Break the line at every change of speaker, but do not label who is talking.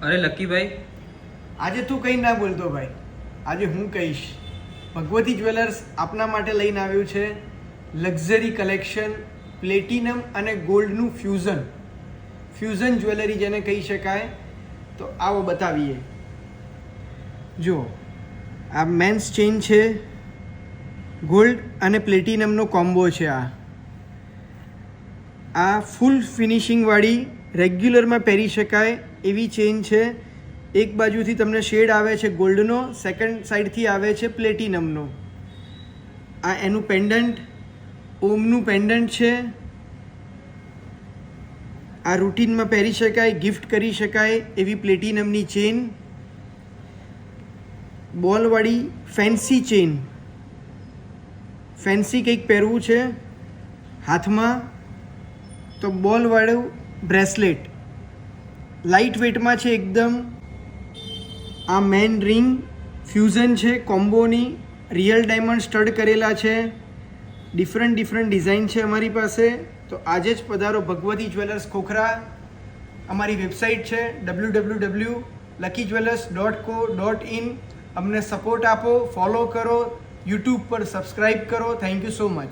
અરે લક્કીભાઈ,
આજે તું કંઈ ના બોલતો ભાઈ, આજે હું કહીશ. ભગવતી જ્વેલર્સ આપના માટે લઈને આવ્યું છે લક્ઝરી કલેક્શન, પ્લેટિનમ અને ગોલ્ડનું ફ્યુઝન જ્વેલરી જેને કહી શકાય. તો આવો બતાવીએ. જુઓ, આ મેન્સ ચેઇન છે, ગોલ્ડ અને પ્લેટિનમનો કોમ્બો છે. આ ફૂલ ફિનિશિંગવાળી રેગ્યુલરમાં પહેરી શકાય એવી ચેઇન છે. એક બાજુથી તમને શેડ આવે છે ગોલ્ડનો, સેકન્ડ સાઈડથી આવે છે પ્લેટિનમનો. આ એનું પેન્ડન્ટ, ઓમનું પેન્ડન્ટ છે. આ રૂટીનમાં પહેરી શકાય, ગિફ્ટ કરી શકાય એવી પ્લેટિનમની ચેઇન. બોલવાળી ફેન્સી ચેઇન, ફેન્સી કંઈક પહેરવું છે હાથમાં તો બોલવાળું બ્રેસલેટ, લાઇટ વેટમાં છે એકદમ. આ મેન રિંગ ફ્યુઝન છે કોમ્બોની, રિયલ ડાયમંડ સ્ટડ કરેલા છે. ડિફરન્ટ ડિઝાઇન છે અમારી પાસે. તો આજે જ પધારો ભગવતી જ્વેલર્સ ખોખરા. અમારી વેબસાઇટ છે www.luckyyjewellers.co.in. અમને સપોર્ટ આપો, ફોલો કરો, યુટ્યુબ પર સબસ્ક્રાઈબ કરો. Thank you so much.